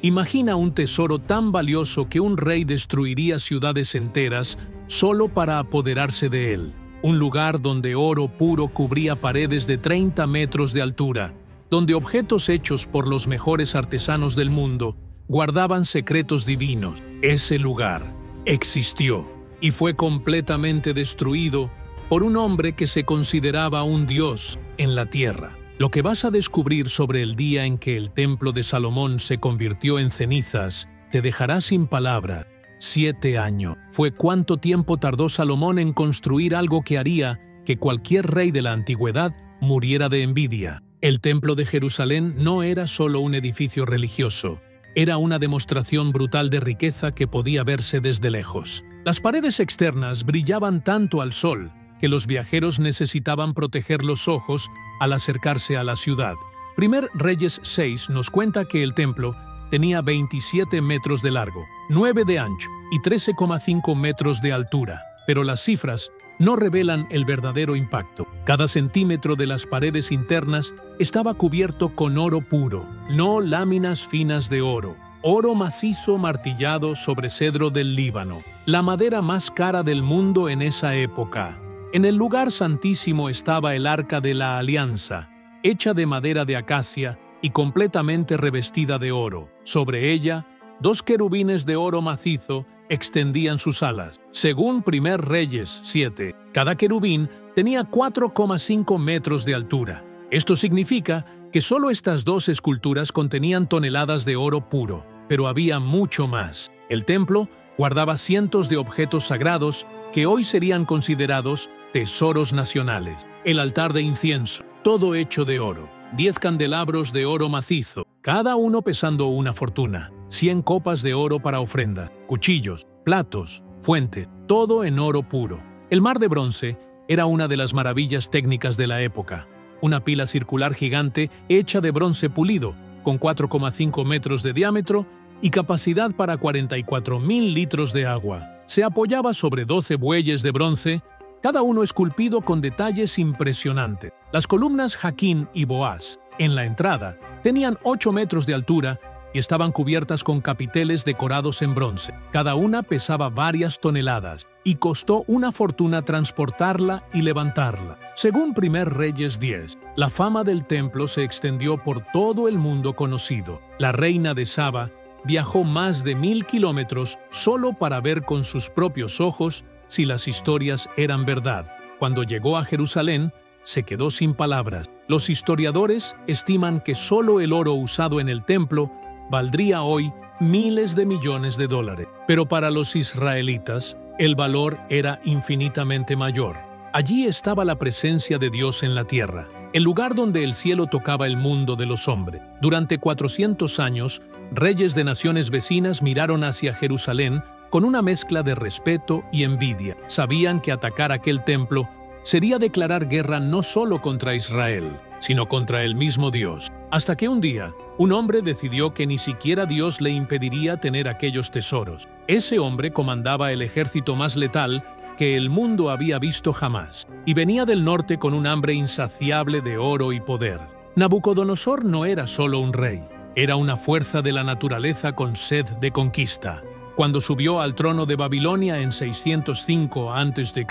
Imagina un tesoro tan valioso que un rey destruiría ciudades enteras solo para apoderarse de él. Un lugar donde oro puro cubría paredes de 30 metros de altura, donde objetos hechos por los mejores artesanos del mundo guardaban secretos divinos. Ese lugar existió y fue completamente destruido por un hombre que se consideraba un dios en la tierra. Lo que vas a descubrir sobre el día en que el templo de Salomón se convirtió en cenizas te dejará sin palabra. 7 años fue cuánto tiempo tardó Salomón en construir algo que haría que cualquier rey de la antigüedad muriera de envidia. El templo de Jerusalén no era solo un edificio religioso, era una demostración brutal de riqueza que podía verse desde lejos. Las paredes externas brillaban tanto al sol que los viajeros necesitaban proteger los ojos al acercarse a la ciudad. Primer Reyes 6 nos cuenta que el templo tenía 27 metros de largo, 9 de ancho y 13,5 metros de altura, pero las cifras no revelan el verdadero impacto. Cada centímetro de las paredes internas estaba cubierto con oro puro, no láminas finas de oro. Oro macizo martillado sobre cedro del Líbano, la madera más cara del mundo en esa época. En el lugar santísimo estaba el Arca de la Alianza, hecha de madera de acacia y completamente revestida de oro. Sobre ella, 2 querubines de oro macizo extendían sus alas. Según Primer Reyes 7, cada querubín tenía 4,5 metros de altura. Esto significa que solo estas 2 esculturas contenían toneladas de oro puro, pero había mucho más. El templo guardaba cientos de objetos sagrados que hoy serían considerados tesoros nacionales. El altar de incienso, todo hecho de oro. 10 candelabros de oro macizo, cada uno pesando una fortuna. 100 copas de oro para ofrenda, cuchillos, platos, fuentes, todo en oro puro. El mar de bronce era una de las maravillas técnicas de la época. Una pila circular gigante hecha de bronce pulido, con 4,5 metros de diámetro y capacidad para 44.000 litros de agua. Se apoyaba sobre 12 bueyes de bronce, cada uno esculpido con detalles impresionantes. Las columnas Jaquín y Boaz, en la entrada, tenían 8 metros de altura y estaban cubiertas con capiteles decorados en bronce. Cada una pesaba varias toneladas y costó una fortuna transportarla y levantarla. Según Primer Reyes 10, la fama del templo se extendió por todo el mundo conocido. La reina de Saba viajó más de 1000 kilómetros solo para ver con sus propios ojos si las historias eran verdad. Cuando llegó a Jerusalén, se quedó sin palabras. Los historiadores estiman que solo el oro usado en el templo valdría hoy miles de millones de dólares. Pero para los israelitas, el valor era infinitamente mayor. Allí estaba la presencia de Dios en la tierra, el lugar donde el cielo tocaba el mundo de los hombres. Durante 400 años, reyes de naciones vecinas miraron hacia Jerusalén con una mezcla de respeto y envidia. Sabían que atacar aquel templo sería declarar guerra no solo contra Israel, sino contra el mismo Dios. Hasta que un día, un hombre decidió que ni siquiera Dios le impediría tener aquellos tesoros. Ese hombre comandaba el ejército más letal que el mundo había visto jamás, y venía del norte con un hambre insaciable de oro y poder. Nabucodonosor no era solo un rey, era una fuerza de la naturaleza con sed de conquista. Cuando subió al trono de Babilonia en 605 a.C.,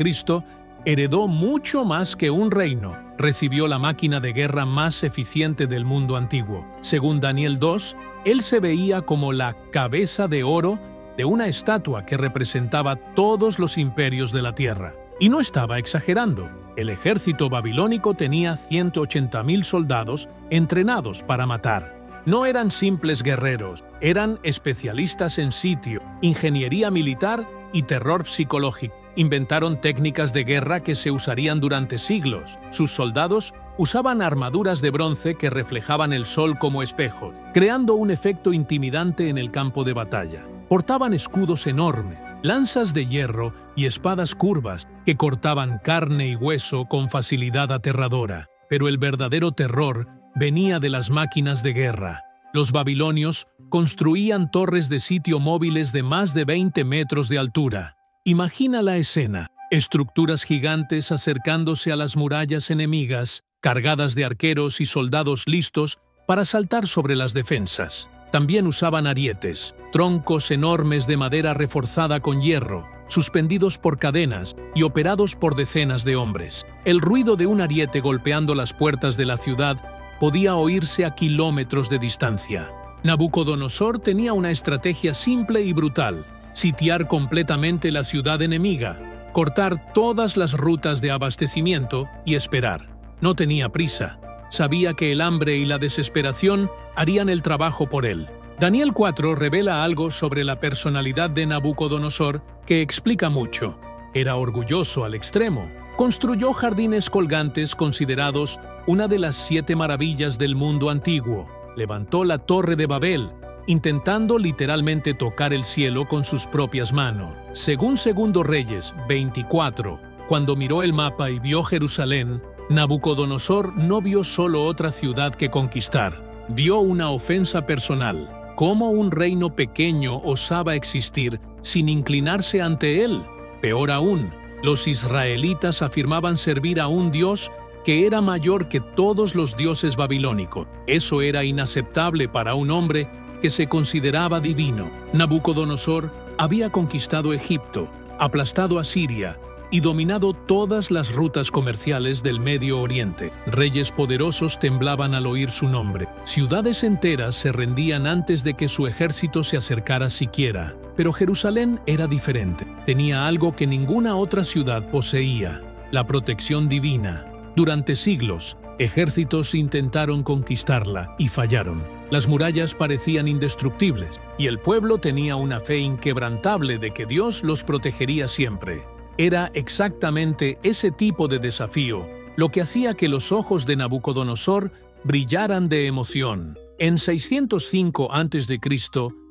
heredó mucho más que un reino. Recibió la máquina de guerra más eficiente del mundo antiguo. Según Daniel 2, él se veía como la cabeza de oro de una estatua que representaba todos los imperios de la tierra. Y no estaba exagerando. El ejército babilónico tenía 180.000 soldados entrenados para matar. No eran simples guerreros, eran especialistas en sitio, ingeniería militar y terror psicológico. Inventaron técnicas de guerra que se usarían durante siglos. Sus soldados usaban armaduras de bronce que reflejaban el sol como espejo, creando un efecto intimidante en el campo de batalla. Portaban escudos enormes, lanzas de hierro y espadas curvas que cortaban carne y hueso con facilidad aterradora. Pero el verdadero terror venía de las máquinas de guerra. Los babilonios construían torres de sitio móviles de más de 20 metros de altura. Imagina la escena: estructuras gigantes acercándose a las murallas enemigas, cargadas de arqueros y soldados listos para saltar sobre las defensas. También usaban arietes, troncos enormes de madera reforzada con hierro, suspendidos por cadenas y operados por decenas de hombres. El ruido de un ariete golpeando las puertas de la ciudad podía oírse a kilómetros de distancia. Nabucodonosor tenía una estrategia simple y brutal: sitiar completamente la ciudad enemiga, cortar todas las rutas de abastecimiento y esperar. No tenía prisa. Sabía que el hambre y la desesperación harían el trabajo por él. Daniel 4 revela algo sobre la personalidad de Nabucodonosor que explica mucho. Era orgulloso al extremo. Construyó jardines colgantes considerados una de las 7 maravillas del mundo antiguo. Levantó la Torre de Babel, intentando literalmente tocar el cielo con sus propias manos. Según Segundo Reyes 24, cuando miró el mapa y vio Jerusalén, Nabucodonosor no vio solo otra ciudad que conquistar. Vio una ofensa personal. ¿Cómo un reino pequeño osaba existir sin inclinarse ante él? Peor aún, los israelitas afirmaban servir a un Dios que era mayor que todos los dioses babilónicos. Eso era inaceptable para un hombre que se consideraba divino. Nabucodonosor había conquistado Egipto, aplastado a Siria y dominado todas las rutas comerciales del Medio Oriente. Reyes poderosos temblaban al oír su nombre. Ciudades enteras se rendían antes de que su ejército se acercara siquiera. Pero Jerusalén era diferente. Tenía algo que ninguna otra ciudad poseía: la protección divina. Durante siglos, ejércitos intentaron conquistarla y fallaron. Las murallas parecían indestructibles y el pueblo tenía una fe inquebrantable de que Dios los protegería siempre. Era exactamente ese tipo de desafío lo que hacía que los ojos de Nabucodonosor brillaran de emoción. En 605 a.C.,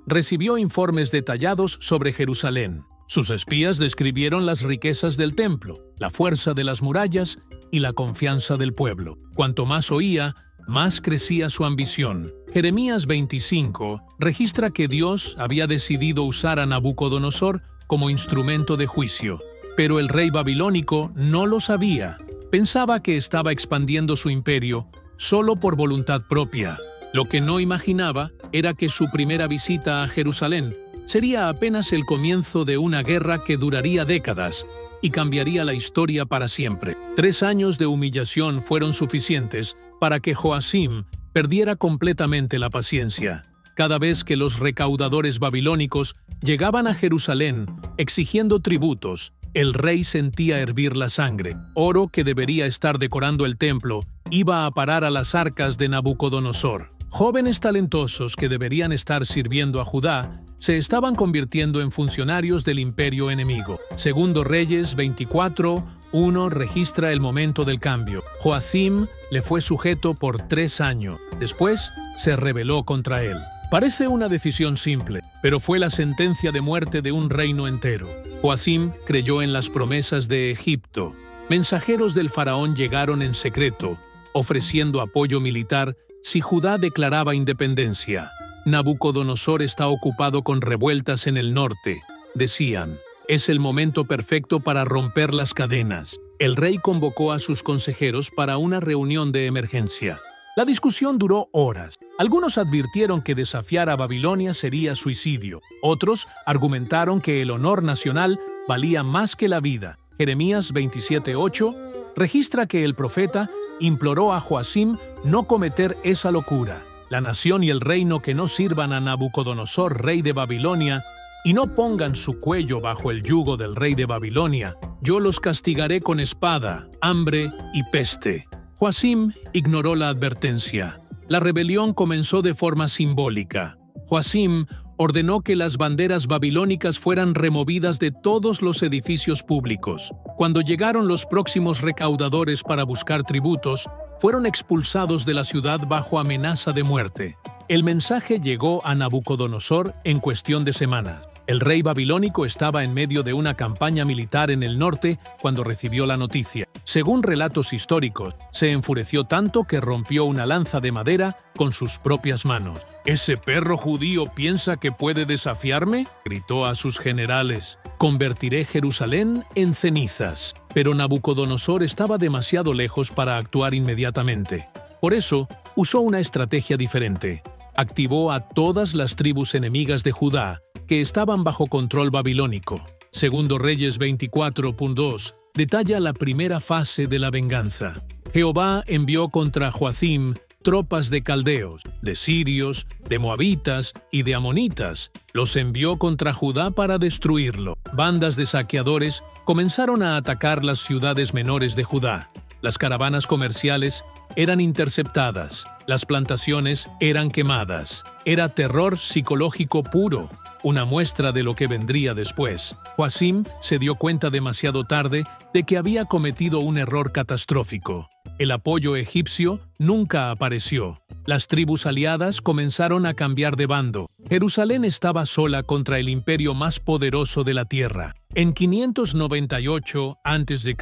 recibió informes detallados sobre Jerusalén. Sus espías describieron las riquezas del templo, la fuerza de las murallas y la confianza del pueblo. Cuanto más oía, más crecía su ambición. Jeremías 25 registra que Dios había decidido usar a Nabucodonosor como instrumento de juicio. Pero el rey babilónico no lo sabía. Pensaba que estaba expandiendo su imperio solo por voluntad propia. Lo que no imaginaba era que su primera visita a Jerusalén sería apenas el comienzo de una guerra que duraría décadas y cambiaría la historia para siempre. 3 años de humillación fueron suficientes para que Joacim perdiera completamente la paciencia. Cada vez que los recaudadores babilónicos llegaban a Jerusalén exigiendo tributos, el rey sentía hervir la sangre. Oro que debería estar decorando el templo iba a parar a las arcas de Nabucodonosor. Jóvenes talentosos que deberían estar sirviendo a Judá se estaban convirtiendo en funcionarios del imperio enemigo. Segundo Reyes 24:1 registra el momento del cambio. Joacim le fue sujeto por 3 años. Después se rebeló contra él. Parece una decisión simple, pero fue la sentencia de muerte de un reino entero. Joacim creyó en las promesas de Egipto. Mensajeros del faraón llegaron en secreto, ofreciendo apoyo militar si Judá declaraba independencia. Nabucodonosor está ocupado con revueltas en el norte. Decían, es el momento perfecto para romper las cadenas. El rey convocó a sus consejeros para una reunión de emergencia. La discusión duró horas. Algunos advirtieron que desafiar a Babilonia sería suicidio. Otros argumentaron que el honor nacional valía más que la vida. Jeremías 27:8 registra que el profeta imploró a Joacim no cometer esa locura. La nación y el reino que no sirvan a Nabucodonosor, rey de Babilonia, y no pongan su cuello bajo el yugo del rey de Babilonia, yo los castigaré con espada, hambre y peste. Joacim ignoró la advertencia. La rebelión comenzó de forma simbólica. Joacim ordenó que las banderas babilónicas fueran removidas de todos los edificios públicos. Cuando llegaron los próximos recaudadores para buscar tributos, fueron expulsados de la ciudad bajo amenaza de muerte. El mensaje llegó a Nabucodonosor en cuestión de semanas. El rey babilónico estaba en medio de una campaña militar en el norte cuando recibió la noticia. Según relatos históricos, se enfureció tanto que rompió una lanza de madera con sus propias manos. ¿Ese perro judío piensa que puede desafiarme?, gritó a sus generales. Convertiré Jerusalén en cenizas. Pero Nabucodonosor estaba demasiado lejos para actuar inmediatamente. Por eso, usó una estrategia diferente. Activó a todas las tribus enemigas de Judá que estaban bajo control babilónico. Segundo Reyes 24.2 detalla la primera fase de la venganza. Jehová envió contra Joacim tropas de caldeos, de sirios, de moabitas y de amonitas. Los envió contra Judá para destruirlo. Bandas de saqueadores comenzaron a atacar las ciudades menores de Judá. Las caravanas comerciales eran interceptadas. Las plantaciones eran quemadas. Era terror psicológico puro, una muestra de lo que vendría después. Joacim se dio cuenta demasiado tarde de que había cometido un error catastrófico. El apoyo egipcio nunca apareció. Las tribus aliadas comenzaron a cambiar de bando. Jerusalén estaba sola contra el imperio más poderoso de la tierra. En 598 a.C.,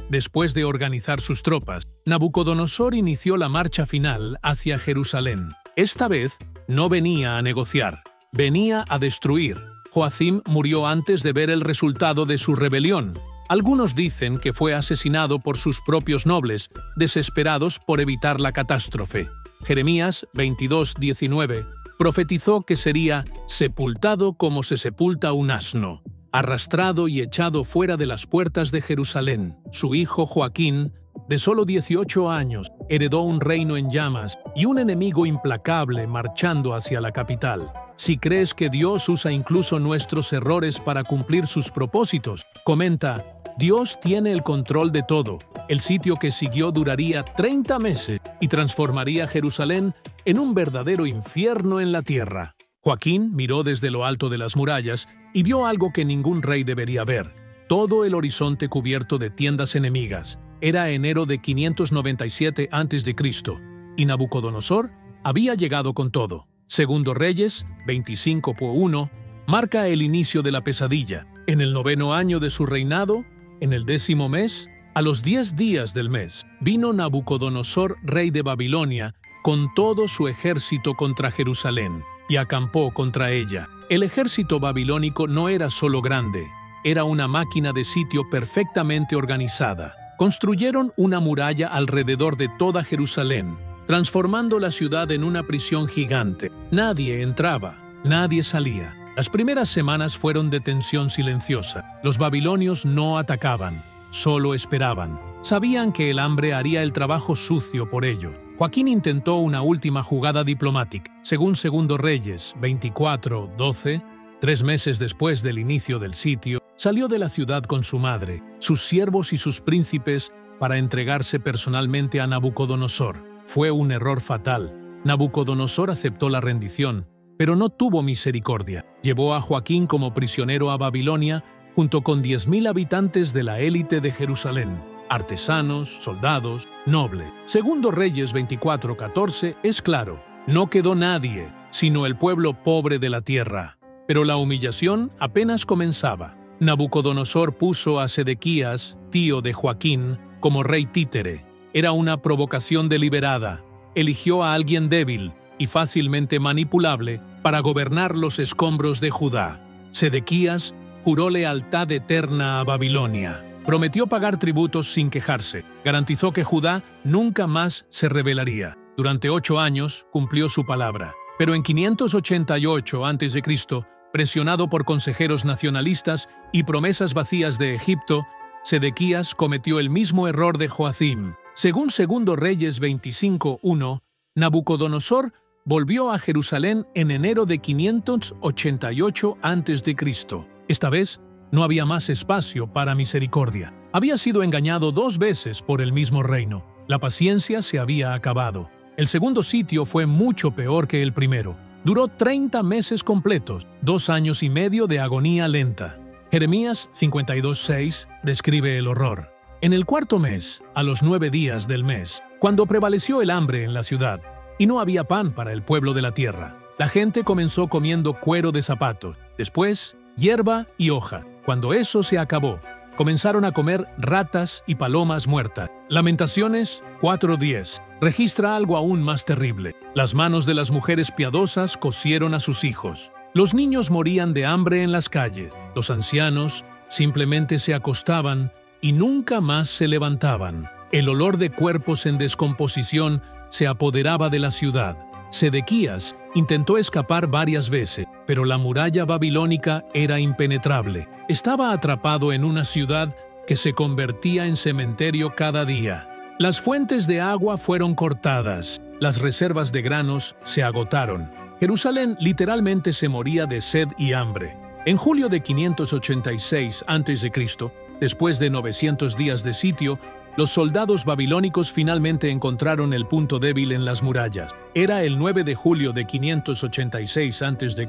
después de organizar sus tropas, Nabucodonosor inició la marcha final hacia Jerusalén. Esta vez no venía a negociar, venía a destruir. Joacim murió antes de ver el resultado de su rebelión. Algunos dicen que fue asesinado por sus propios nobles, desesperados por evitar la catástrofe. Jeremías 22:19 profetizó que sería sepultado como se sepulta un asno, arrastrado y echado fuera de las puertas de Jerusalén. Su hijo Joaquín, de solo 18 años, heredó un reino en llamas y un enemigo implacable marchando hacia la capital. Si crees que Dios usa incluso nuestros errores para cumplir sus propósitos, comenta: Dios tiene el control de todo. El sitio que siguió duraría 30 meses y transformaría Jerusalén en un verdadero infierno en la tierra. Joaquín miró desde lo alto de las murallas y vio algo que ningún rey debería ver: todo el horizonte cubierto de tiendas enemigas. Era enero de 597 a.C. y Nabucodonosor había llegado con todo. Segundo Reyes 25:1 marca el inicio de la pesadilla. En el 9º año de su reinado, en el 10º mes, a los 10 días del mes, vino Nabucodonosor, rey de Babilonia, con todo su ejército contra Jerusalén, y acampó contra ella. El ejército babilónico no era solo grande, era una máquina de sitio perfectamente organizada. Construyeron una muralla alrededor de toda Jerusalén, transformando la ciudad en una prisión gigante. Nadie entraba, nadie salía. Las primeras semanas fueron de tensión silenciosa. Los babilonios no atacaban, solo esperaban. Sabían que el hambre haría el trabajo sucio por ello. Joaquín intentó una última jugada diplomática. Según Segundo Reyes 24:12, 3 meses después del inicio del sitio, salió de la ciudad con su madre, sus siervos y sus príncipes para entregarse personalmente a Nabucodonosor. Fue un error fatal. Nabucodonosor aceptó la rendición, pero no tuvo misericordia. Llevó a Joaquín como prisionero a Babilonia junto con 10.000 habitantes de la élite de Jerusalén, artesanos, soldados, nobles. Segundo Reyes 24:14 es claro: no quedó nadie, sino el pueblo pobre de la tierra. Pero la humillación apenas comenzaba. Nabucodonosor puso a Sedequías, tío de Joaquín, como rey títere. Era una provocación deliberada. Eligió a alguien débil y fácilmente manipulable para gobernar los escombros de Judá. Sedequías juró lealtad eterna a Babilonia. Prometió pagar tributos sin quejarse. Garantizó que Judá nunca más se rebelaría. Durante 8 años cumplió su palabra. Pero en 588 a.C., presionado por consejeros nacionalistas y promesas vacías de Egipto, Sedequías cometió el mismo error de Joacim. Según Segundo Reyes 25:1, Nabucodonosor volvió a Jerusalén en enero de 588 a.C. Esta vez no había más espacio para misericordia. Había sido engañado 2 veces por el mismo reino. La paciencia se había acabado. El segundo sitio fue mucho peor que el primero. Duró 30 meses completos, 2 años y medio de agonía lenta. Jeremías 52:6 describe el horror. En el 4º mes, a los 9 días del mes, cuando prevaleció el hambre en la ciudad y no había pan para el pueblo de la tierra, la gente comenzó comiendo cuero de zapatos, después hierba y hoja. Cuando eso se acabó, comenzaron a comer ratas y palomas muertas. Lamentaciones 4:10 registra algo aún más terrible. Las manos de las mujeres piadosas cosieron a sus hijos. Los niños morían de hambre en las calles. Los ancianos simplemente se acostaban y nunca más se levantaban. El olor de cuerpos en descomposición se apoderaba de la ciudad. Sedequías intentó escapar varias veces, pero la muralla babilónica era impenetrable. Estaba atrapado en una ciudad que se convertía en cementerio cada día. Las fuentes de agua fueron cortadas, las reservas de granos se agotaron. Jerusalén literalmente se moría de sed y hambre. En julio de 586 a.C., después de 900 días de sitio, los soldados babilónicos finalmente encontraron el punto débil en las murallas. Era el 9 de julio de 586 a.C.,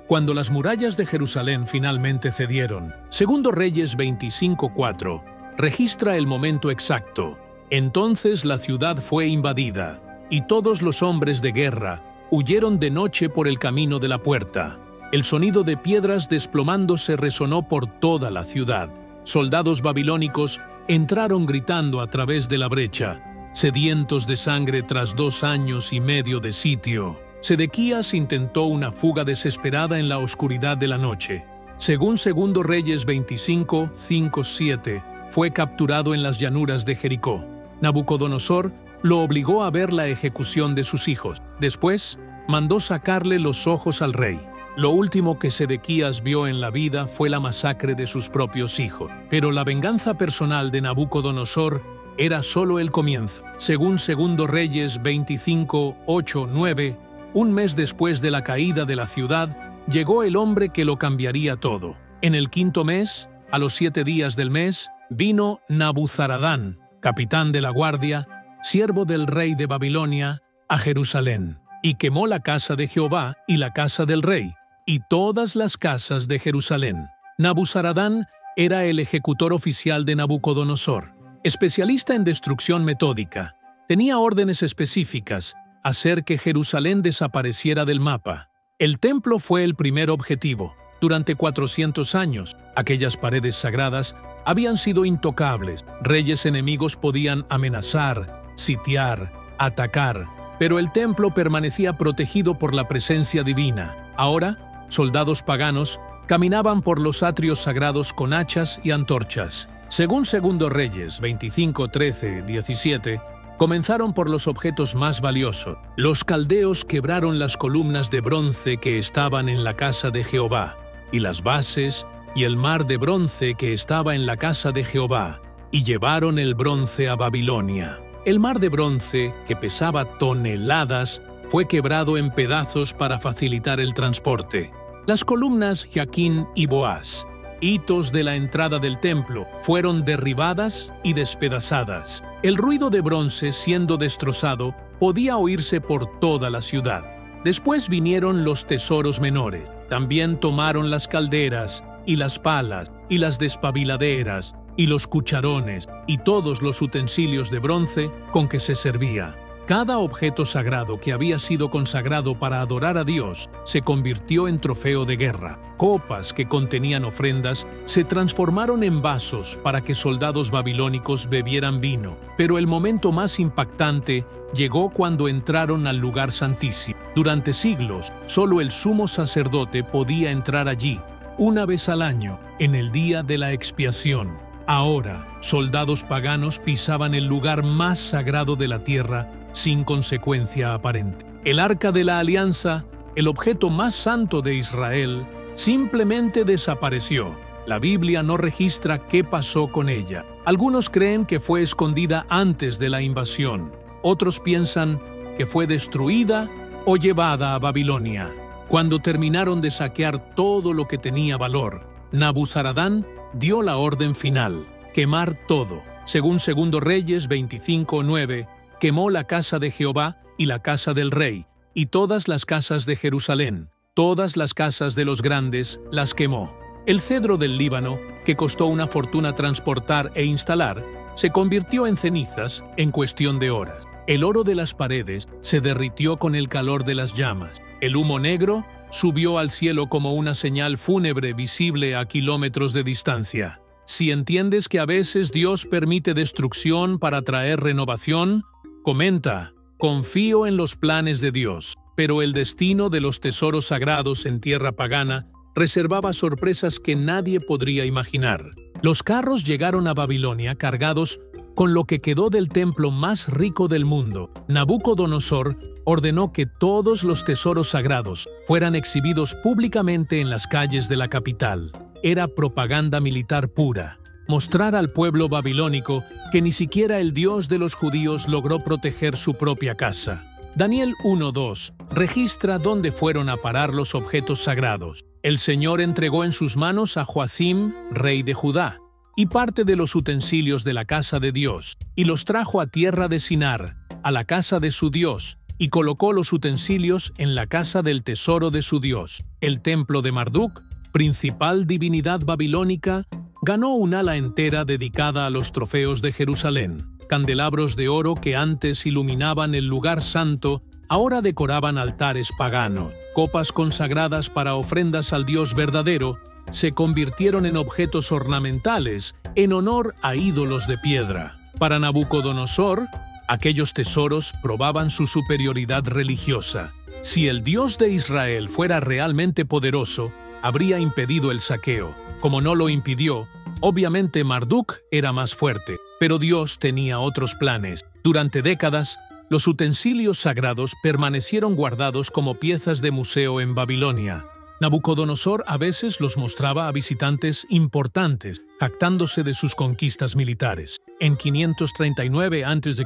cuando las murallas de Jerusalén finalmente cedieron. Segundo Reyes 25:4 registra el momento exacto. Entonces la ciudad fue invadida, y todos los hombres de guerra huyeron de noche por el camino de la puerta. El sonido de piedras desplomándose resonó por toda la ciudad. Soldados babilónicos entraron gritando a través de la brecha, sedientos de sangre tras 2 años y medio de sitio. Sedequías intentó una fuga desesperada en la oscuridad de la noche. Según Segundo Reyes 25:5-7, fue capturado en las llanuras de Jericó. Nabucodonosor lo obligó a ver la ejecución de sus hijos. Después, mandó sacarle los ojos al rey. Lo último que Sedequías vio en la vida fue la masacre de sus propios hijos. Pero la venganza personal de Nabucodonosor era solo el comienzo. Según Segundo Reyes 25:8-9, un mes después de la caída de la ciudad, llegó el hombre que lo cambiaría todo. En el 5.º mes, a los 7 días del mes, vino Nabuzaradán, capitán de la guardia, siervo del rey de Babilonia, a Jerusalén, y quemó la casa de Jehová y la casa del rey, y todas las casas de Jerusalén. Nabuzaradán era el ejecutor oficial de Nabucodonosor, especialista en destrucción metódica. Tenía órdenes específicas: hacer que Jerusalén desapareciera del mapa. El templo fue el primer objetivo. Durante 400 años, aquellas paredes sagradas habían sido intocables. Reyes enemigos podían amenazar, sitiar, atacar, pero el templo permanecía protegido por la presencia divina. Ahora, soldados paganos caminaban por los atrios sagrados con hachas y antorchas. Según Segundo Reyes 25:13-17, comenzaron por los objetos más valiosos. Los caldeos quebraron las columnas de bronce que estaban en la casa de Jehová, y las bases y el mar de bronce que estaba en la casa de Jehová, y llevaron el bronce a Babilonia. El mar de bronce, que pesaba toneladas, fue quebrado en pedazos para facilitar el transporte. Las columnas Jaquín y Boaz, hitos de la entrada del templo, fueron derribadas y despedazadas. El ruido de bronce siendo destrozado podía oírse por toda la ciudad. Después vinieron los tesoros menores. También tomaron las calderas y las palas y las despabiladeras y los cucharones y todos los utensilios de bronce con que se servía. Cada objeto sagrado que había sido consagrado para adorar a Dios se convirtió en trofeo de guerra. Copas que contenían ofrendas se transformaron en vasos para que soldados babilónicos bebieran vino. Pero el momento más impactante llegó cuando entraron al lugar santísimo. Durante siglos, solo el sumo sacerdote podía entrar allí, una vez al año, en el día de la expiación. Ahora, soldados paganos pisaban el lugar más sagrado de la tierra sin consecuencia aparente. El Arca de la Alianza, el objeto más santo de Israel, simplemente desapareció. La Biblia no registra qué pasó con ella. Algunos creen que fue escondida antes de la invasión. Otros piensan que fue destruida o llevada a Babilonia. Cuando terminaron de saquear todo lo que tenía valor, Nabuzaradán dio la orden final: quemar todo. Según Segundo Reyes 25:9, quemó la casa de Jehová y la casa del rey, y todas las casas de Jerusalén, todas las casas de los grandes, las quemó. El cedro del Líbano, que costó una fortuna transportar e instalar, se convirtió en cenizas en cuestión de horas. El oro de las paredes se derritió con el calor de las llamas. El humo negro subió al cielo como una señal fúnebre visible a kilómetros de distancia. Si entiendes que a veces Dios permite destrucción para traer renovación, comenta: confío en los planes de Dios. Pero el destino de los tesoros sagrados en tierra pagana reservaba sorpresas que nadie podría imaginar. Los carros llegaron a Babilonia cargados Con lo que quedó del templo más rico del mundo, Nabucodonosor ordenó que todos los tesoros sagrados fueran exhibidos públicamente en las calles de la capital. Era propaganda militar pura. Mostrar al pueblo babilónico que ni siquiera el Dios de los judíos logró proteger su propia casa. Daniel 1:2 registra dónde fueron a parar los objetos sagrados. El Señor entregó en sus manos a Joacim, rey de Judá, y parte de los utensilios de la casa de Dios, y los trajo a tierra de Sinar, a la casa de su Dios, y colocó los utensilios en la casa del tesoro de su Dios. El templo de Marduk, principal divinidad babilónica, ganó un ala entera dedicada a los trofeos de Jerusalén. Candelabros de oro que antes iluminaban el lugar santo, ahora decoraban altares paganos. Copas consagradas para ofrendas al Dios verdadero se convirtieron en objetos ornamentales en honor a ídolos de piedra. Para Nabucodonosor, aquellos tesoros probaban su superioridad religiosa. Si el Dios de Israel fuera realmente poderoso, habría impedido el saqueo. Como no lo impidió, obviamente Marduk era más fuerte, pero Dios tenía otros planes. Durante décadas, los utensilios sagrados permanecieron guardados como piezas de museo en Babilonia. Nabucodonosor a veces los mostraba a visitantes importantes, jactándose de sus conquistas militares. En 539 a.C.,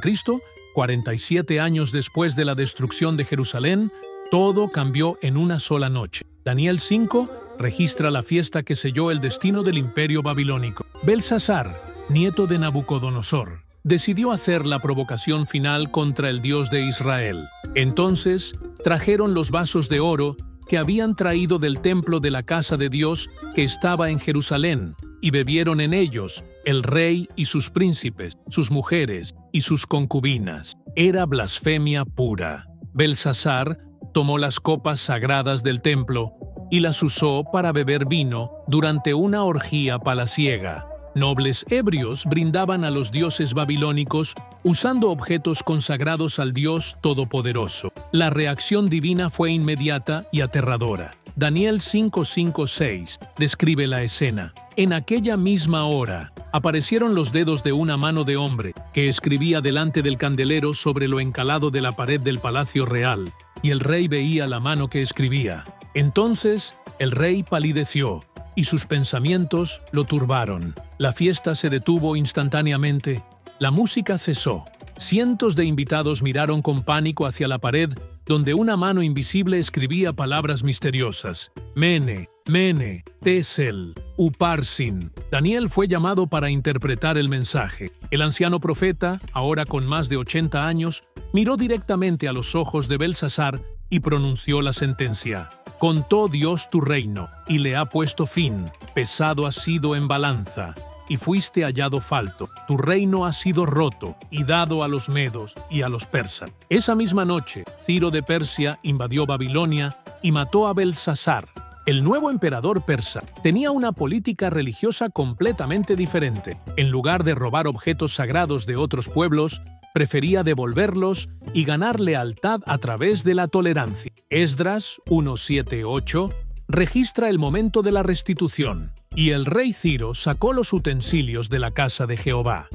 47 años después de la destrucción de Jerusalén, todo cambió en una sola noche. Daniel 5 registra la fiesta que selló el destino del imperio babilónico. Belsasar, nieto de Nabucodonosor, decidió hacer la provocación final contra el Dios de Israel. Entonces, trajeron los vasos de oro que habían traído del templo de la casa de Dios que estaba en Jerusalén, y bebieron en ellos el rey y sus príncipes, sus mujeres y sus concubinas. Era blasfemia pura. Belsasar tomó las copas sagradas del templo y las usó para beber vino durante una orgía palaciega. Nobles ebrios brindaban a los dioses babilónicos usando objetos consagrados al Dios Todopoderoso. La reacción divina fue inmediata y aterradora. Daniel 5:5-6 describe la escena. En aquella misma hora aparecieron los dedos de una mano de hombre que escribía delante del candelero sobre lo encalado de la pared del palacio real, y el rey veía la mano que escribía. Entonces el rey palideció y sus pensamientos lo turbaron. La fiesta se detuvo instantáneamente. La música cesó. Cientos de invitados miraron con pánico hacia la pared donde una mano invisible escribía palabras misteriosas. Mene, Mene, Tesel, Uparsin. Daniel fue llamado para interpretar el mensaje. El anciano profeta, ahora con más de 80 años, miró directamente a los ojos de Belsasar y pronunció la sentencia. Contó Dios tu reino, y le ha puesto fin. Pesado has sido en balanza, y fuiste hallado falto. Tu reino ha sido roto, y dado a los medos y a los persas. Esa misma noche, Ciro de Persia invadió Babilonia y mató a Belsasar. El nuevo emperador persa tenía una política religiosa completamente diferente. En lugar de robar objetos sagrados de otros pueblos, prefería devolverlos y ganar lealtad a través de la tolerancia. Esdras 1:7-8 registra el momento de la restitución. Y el rey Ciro sacó los utensilios de la casa de Jehová,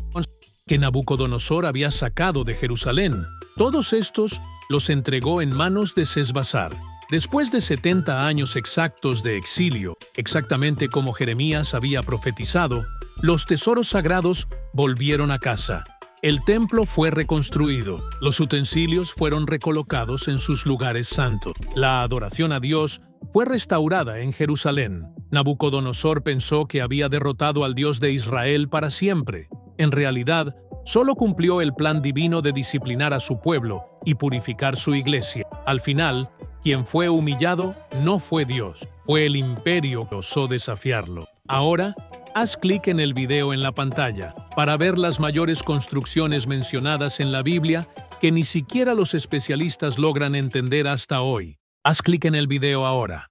que Nabucodonosor había sacado de Jerusalén. Todos estos los entregó en manos de Sesbazar. Después de 70 años exactos de exilio, exactamente como Jeremías había profetizado, los tesoros sagrados volvieron a casa. El templo fue reconstruido, los utensilios fueron recolocados en sus lugares santos. La adoración a Dios fue restaurada en Jerusalén. Nabucodonosor pensó que había derrotado al Dios de Israel para siempre. En realidad, solo cumplió el plan divino de disciplinar a su pueblo y purificar su iglesia. Al final, quien fue humillado no fue Dios, fue el imperio que osó desafiarlo. Ahora, haz clic en el video en la pantalla para ver las mayores construcciones mencionadas en la Biblia que ni siquiera los especialistas logran entender hasta hoy. Haz clic en el video ahora.